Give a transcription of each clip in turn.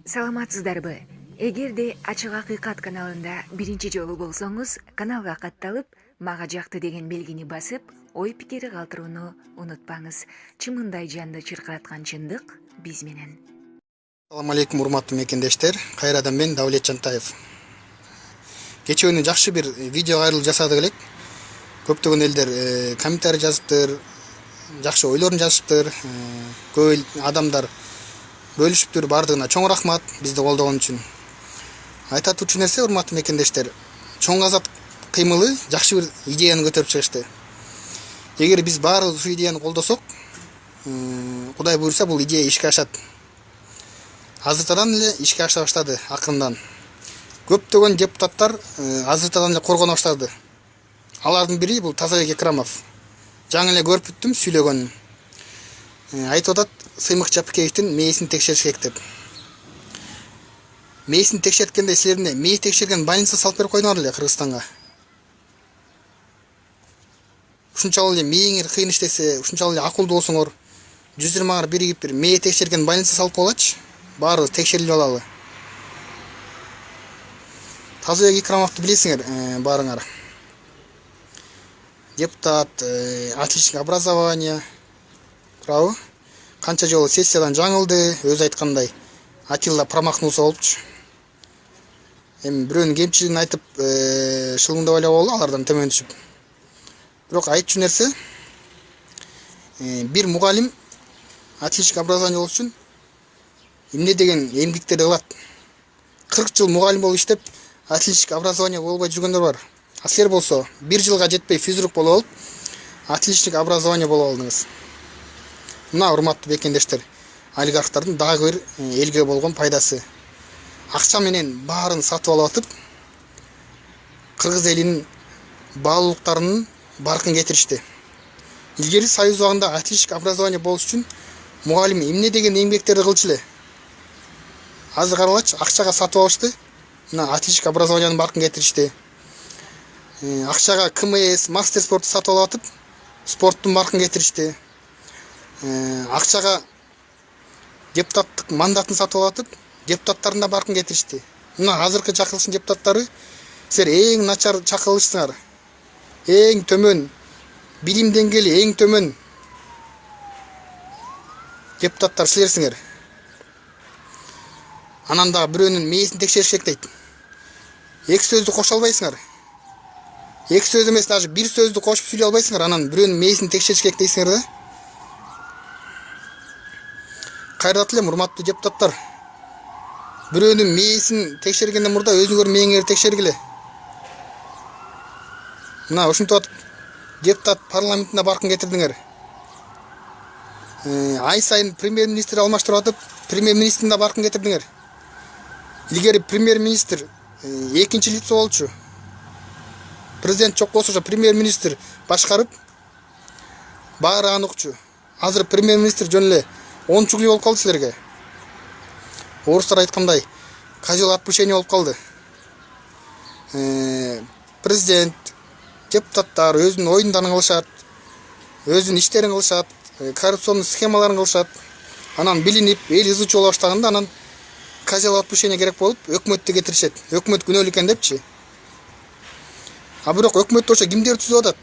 Саламатсыздарбы? Эгерде Ачык Акыйкат каналында биринчи жолу болсоңуз, каналга катталып, мага жакты деген белгини басып, ой пикири калтырууну унутпаңыз. Чымындай жанды чыркыраткан чындык биз менен. Assalamu alaikum урматтуу мекендештер. Кайрадан мен Давлет Жантаев. Кече күнү жакшы бир видео кайрылуу жасадык элек. Көптөгөн элдер комментарий жазыптыр, жакшы ойлорун жазыптыр. Көп адамдар бөлүшүптүр. Бардыгына чоң рахмат бизди колдогон үчүн. Айтат үчүн нерсе, урматтуу мекендештер, чоң азат кыймылы жакшы бир идеяны көтөрүп чыгышты. Эгер биз баарыбыз ушул идеяны колдосок, Кудай буйрса бул идея ишке ашат. Азыртадан эле ишке аша баштады акырындан. Көптөгөн депутаттар азыртадан эле коргоно баштады. Алардын бири бул Тазабек Экрамов. Жаңы эле көрүп бүттүм сүйлөгөнүн. Айтып атат, Сыймык Жапыкеевдин мээсин текшериш керек деп. Мээсин текшерткенде силердин мээ текшерген больница салып берип койдуңар эле Кыргызстанга. Ушунчалык эле мээңер кыйын иштесе, ушунчалык эле акылдуу болсоңор, 120 биригип бир мээ текшерген больница салып койгулачы. Баарыбыз текшерилип алалы. Тазабек Экрамовду билесиңер, баарыңар. Депутат, отличник образования. Туурабы? Канча жолу сессиядан жаңылды, өзү айткандай. Атилла промахнулся болупчу. Эми бирөөнүн кемчилигин айтып, шылмыңдап эле болду, алардан төмөн түшүп. Бирок айтчу нерсе, бир мугалим отличник образования болуш үчүн эмне деген эмгектерди кылат. 40 жыл мугалим болуп иштеп, отличник образования болбой жүргөндөр бар. А силер болсо 1 жылга жетпей физрук болуп алып, отличник образования болуп алдыңыз. Мына урматтуу бекендештер, олигархтардын дагы бир элге болгон пайдасы. Акча менен баарын сатып алып атып, кыргыз элинин баалуулуктарынын баркын кетиришти. Илгери союз убагында отличник образования болуш үчүн мугалим эмне деген эмгектерди кылчу эле. Азыр каралачы, акчага сатып алышты. Мына отличник образованиянын баркын кетиришти. Акчага КМС, мастер спорту сатып алып атып, спорттун баркын кетиришти. Акчага депутаттык мандатын сатып алып атып, депутаттардын да баркын кетиришти. Мына азыркы чакырылыштын депутаттары силер эң начар чакырылышсыңар. Эң төмөн, билим деңгээли эң төмөн депутаттар силерсиңер. Анан да бирөөнүн мээсин текшериш керек дейт. Эки сөздү кошо албайсыңар. Эки сөз эмес, даже бир сөздү кошуп сүйлөй албайсыңар. Анан бирөөнүн мээсин текшериш керек дейсиңер да. Кайрат элем, урматтуу депутаттар. Бирөөнүн мээсин текшергенден мурда өзүңөр мээңерди текшергиле. Мына ушинтип депутат парламентине баркын кетирдиңер. Ай сайын премьер-министр алмаштырып атып, премьер-министрин да баркын кетирдиңер. Илгери премьер-министр экинчи лицо болчу. Президент жок болсо премьер-министр башкарып, баары аныкчу. Азыр премьер-министр жөн эле ончугуй болуп калды силерге. Орустар айткандай, козел отпущения болуп калды. Президент, депутаттар өзүнүн оюндарын кылышат, өзүнүн иштерин кылышат, коррупционный схемаларын кылышат. Анан билинип, эл ызычы боло баштаганда анан козел отпущения керек болуп, өкмөттү кетиришет. Өкмөт күнөөлүү экен депчи. А бирок өкмөттү ошо кимдер түзүп атат?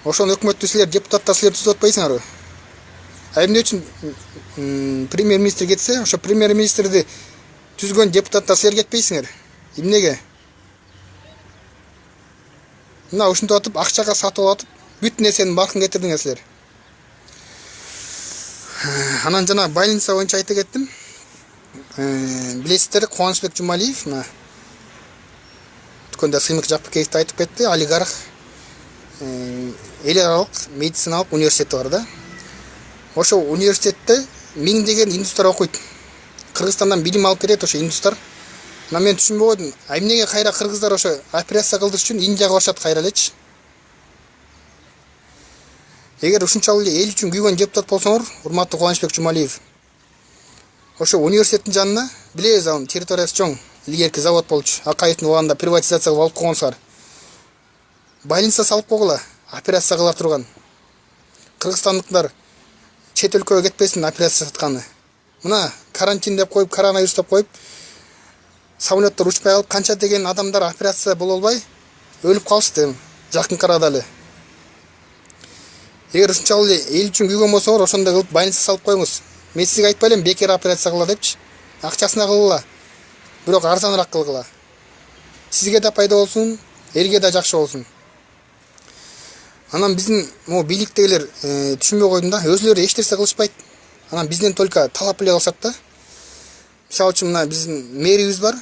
Ошон өкмөттү силер, депутаттар силер түзүп атпайсыңарбы? А эмне үчүн премьер-министр кетсе, ошо премьер-министрди түзгөн депутаттар силер кетпейсиңер? Эмнеге? Мына ушинтип атып, акчага сатып алып атып, бүт нерсенин баркын кетирдиңер силер. Анан жана больница боюнча айта кеттим. Билесиздер, Кубанычбек Жумалиев, мына өткөндө Сыймык Жапыкеевди айтып кетти, олигарх эл аралык медициналык университети бар да. Ошо университетте 1000 деген индустар окуйт. Кыргызстандан билим алып кетет ошо индустар. Мына мен түшүнбөй койдум. А эмнеге кайра кыргыздар ошо операция кылдырыш үчүн Индияга барышат кайра элечи? Эгер ушунчалык эле эл үчүн күйгөн депутат болсоңор, урматтуу Кубанычбек Жумалиев, ошо университеттин жанына, билебиз, анын территориясы чоң, илгерки завод болчу. Акаевдин убагында приватизация кылып алып койгонсуңар. Больница салып койгула, операция кыла турган. Кыргызстандыктар чет өлкөгө кетпесин операция жасатканы. мына карантин деп коюп, коронавирус деп коюп, самолеттер учпай калып, канча деген адамдар операция боло албай өлүп калышты жакынкы арада эле. Эгер ушунчалык эле эл үчүн күйгөн болсоңор, ошондой кылып больница салып коюңуз. Мен сизге айтпай элем бекер операция кыла депчи. Акчасына кылгыла. Бирок арзаныраак кылгыла. Сизге да пайда болсун, элге да жакшы болсун. Анан биздин могу бийликтегилер түшүнбөй койдум да, өзүлөрү эч нерсе кылышпайт. Анан бизден только талап эле кылышат да. Мисалы үчүн мына биздин мэрибиз бар,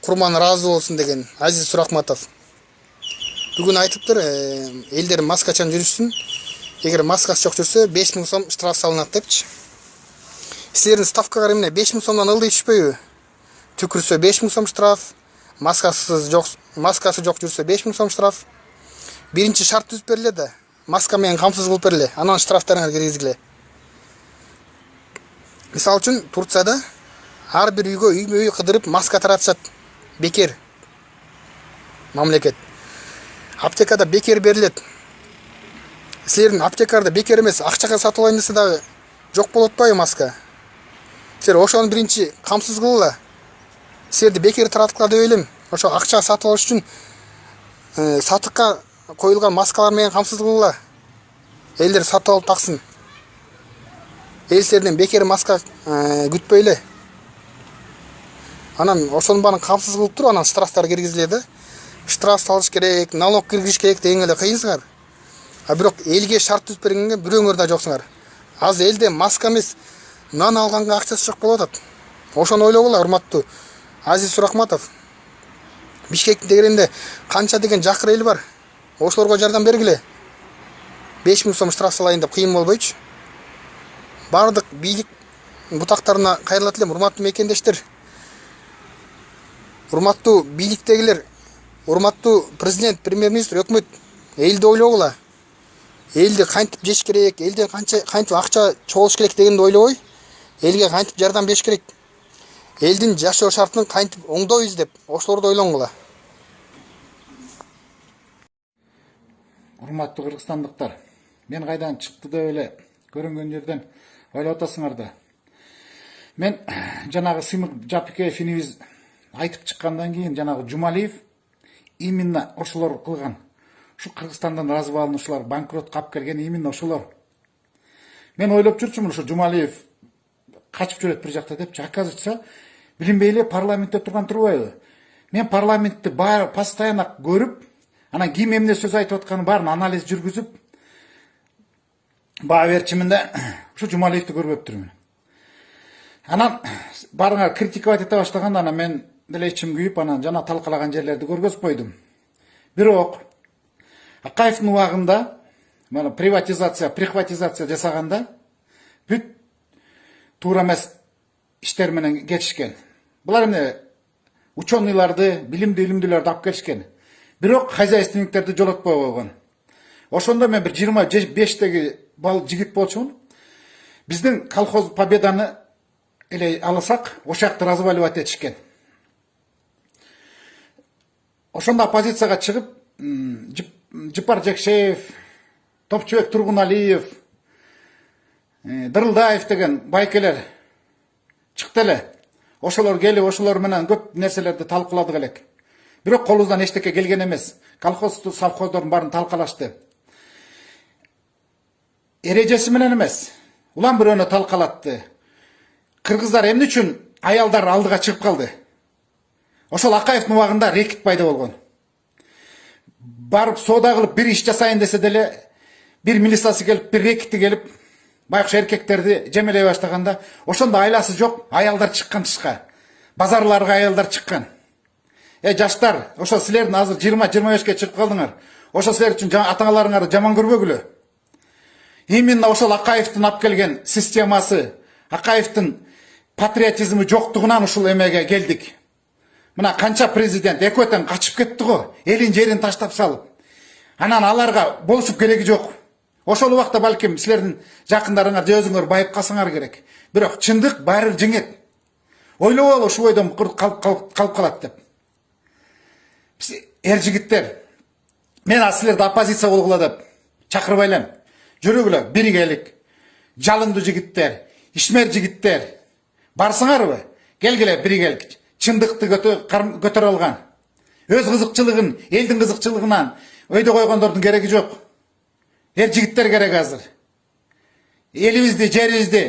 Курман ыраазы болсун деген Азиз Суракматов. Бүгүн айтыптыр, элдер маскачан жүрүшсүн. Эгер маскасы жок жүрсө 5000 сом штраф салынат депчи. Силердин ставкага эмне 5000 сомдон ылдый түшпөйбү? Түкүрсө 5000 сом штраф, маскасы жок жүрсө 5000 сом штраф. Биринчи шарт түзүп бериле да, маска менен камсыз кылып бериле, анан штрафтарыңар киргизгиле. Мисалы үчүн Турцияда ар бир үйгө үймө-үй кыдырып маска таратышат. Бекер. Мамлекет. Аптекада бекер берилет. Силердин аптекарда бекер эмес, акчага сатып алайын десе дагы жок болуп атпайбы маска? Силер ошону биринчи камсыз кылгыла. Силерди бекер тараткыла деп элем. Ошо акча сатып алыш үчүн сатыкка коюлган маскалар менен камсыз кылгыла. Элдер сатып алып таксын. Эл силерден бекер маска күтпөй эле. Анан ошонун баарын камсыз кылып туруп, анан штрафтар киргизиле да. Штраф салыш керек, налог киргизиш керек деген эле кыйынсыңар. А бирок элге шарт түзүп бергенге бирөөңөр да жоксуңар. Азыр элде маска эмес, нан алганга акчасы жок болуп атат. Ошону ойлогула, урматтуу Азиз Суракматов. Бишкектин тегерегинде канча деген жакыр эл бар. Ошолорго жардам бергиле. 5000 сом штраф салайын деп кыйын болбойчу. Бардык бийлик бутактарына кайрылат элем, урматтуу мекендештер. Урматтуу бийликтегилер, урматтуу президент, премьер-министр, өкмөт, элди ойлогула. Элди кантип жеш керек, элден кантип акча чогулуш керек дегенди ойлобой, элге кантип жардам бериш керек, элдин жашоо шартын кантип оңдойбуз деп ошолорду ойлонгула. Урматтуу кыргызстандыктар, мен кайдан чыкты деп эле көрүнгөн жерден ойлоп атасыңар да. Мен жанагы Сыймык Жапикеев инибиз айтып чыккандан кийин жанагы Жумалиев именно ошолор кылган. Ушу Кыргызстандан разбалынуучулар, банкротко алып келген именно ошолор. Мен ойлоп жүрчүмүн, ушу Жумалиев качып жүрөт бир жакта депчи. Оказывается, билинбей эле парламентте турган турбайбы? Мен парламентти постоянно көрүп, анан ким эмне сөз айтып атканын баарын анализ жүргүзүп баа берчимин да, ушу Жумалиевди көрбөптүрмүн. Анан баарыңар критиковать эте баштаганда, анан мен деле ичим күйүп, анан жана талкалаган жерлерди көргөзүп койдум. Бирок Акаевдин убагында прихватизация жасаганда бүт туура эмес иштер менен кетишкен. Булар эмне ученыйларды, билимдүүлөрдү алып келишкен. Бирок хозяйственниктерди жолотпой койгон. Ошондо мен бир 25-теги бал жигит болчумун. Биздин колхоз Победаны эле алсак, ошакты разваливать этишкен. Ошондо оппозицияга чыгып, Жыпар Жекшеев, Топчубек Тургуналиев, Дырылдаев деген байкелер чыкты эле. Ошолор келип, ошолор менен көп нерселерди талкууладык элек. Бирок колубуздан эчтеке келген эмес. Колхоздун, совхоздордун баарын талкалашты. Эрежеси менен эмес, улам бирөөнү талкалатты. Кыргыздар эмне үчүн аялдар алдыга чыгып калды? Ошол Акаевдин убагында рекет пайда болгон. Барып соода кылып бир иш жасайын десе деле, бир милициясы келип, бир рекети келип, байкуш эркектерди жемелей баштаганда, ошондо айласы жок аялдар чыккан тышка. Базарларга аялдар чыккан. Жаштар, ошо силердин азыр 20-25ке чыгып калдыңар. Ошо силер үчүн ата-аналарыңарды жаман көрбөгүлө. Именно ошол Акаевдин алып келген системасы, Акаевдин патриотизми жоктугунан ушул эмеге келдик. Мына канча президент экөөтөн качып кетти го, элин жерин таштап салып. Анан аларга болушуп кереги жок. Ошол убакта балким силердин жакындарыңар же өзүңөр байып калсаңар керек. Бирок чындык баары жеңет. Ойлобол ушу бойдон калып калат деп. Эр жигиттер, мен силерди оппозиция болгула деп чакырбай элем. Жүрүгүлө, биригелик, жалындуу жигиттер, ишмер жигиттер, барсыңарбы? Келгиле биригел. Чындыкты көтөрө алган. Өз кызыкчылыгын, элдин кызыкчылыгынан өйдө койгондордун кереги жок. Жигиттер керек азыр. Элибизди, жерибизди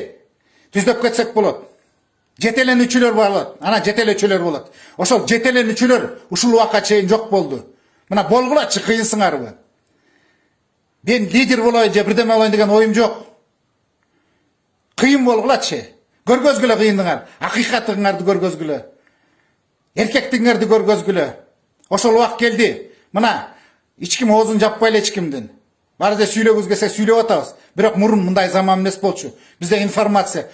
түздөп кетсек болот. Жетеленүүчүлөр болот. Ана жетелөөчүлөр болот. Ошол жетеленүүчүлөр ушул убакка чейин жок болду. Мына болгулачы, кыйынсыңарбы? Мен лидер болоюн же бирдеме болоюн деген оюм жок. Кыйын болгулачы. Көргөзгүлө кыйындыңар. Акыйкатыңарды көргөзгүлө. Эркектигиңерди көргөзгүлө. Ошол убак келди. Мына ичким оозун жаппай эле ичкимдин. Баарыбызда сүйлөгүбүз келсе сүйлөп атабыз. Бирок мурун мындай заман эмес болчу. Бизде информация.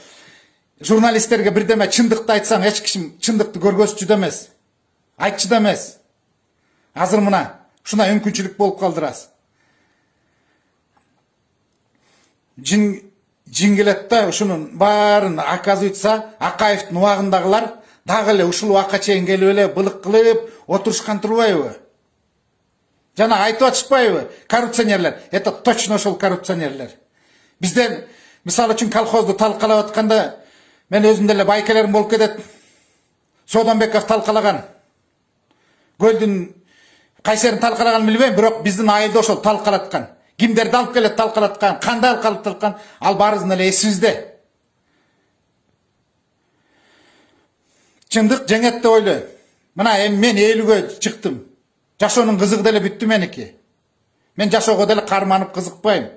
Журналисттерге бирдеме чындыкты айтсаң, эч кишим чындыкты көргөзчү да эмес. Айтчы да эмес. Азыр мына ушундай мүмкүнчүлүк болуп калдырасыз. Жин келет да ушунун баарын оказывается Акаевдин убагындагылар дагы эле ушул убакка чейин келип эле былык кылып отурушкан турбайбы? Жана айтып атышпайбы? Коррупционерлер. Это точно ошол коррупционерлер. Бизден мисалы үчүн колхозду талкалап атканда мен өзүм деле байкелерим болуп кетет. Содонбеков талкалаган. Көлдүн кайсерин талкалаганын билбейм, бирок биздин айылда ошол талкалаткан. Кимдерди алып келет талкалаткан, кандай талкалаткан, ал баарыбыздын эле эсибизде. Чындык жеңет деп ойлойм. Мына эми мен 50-гө чыктым. Жашоонун кызыгы деле бүттү меники. Мен жашоого деле карманып кызыкпайм.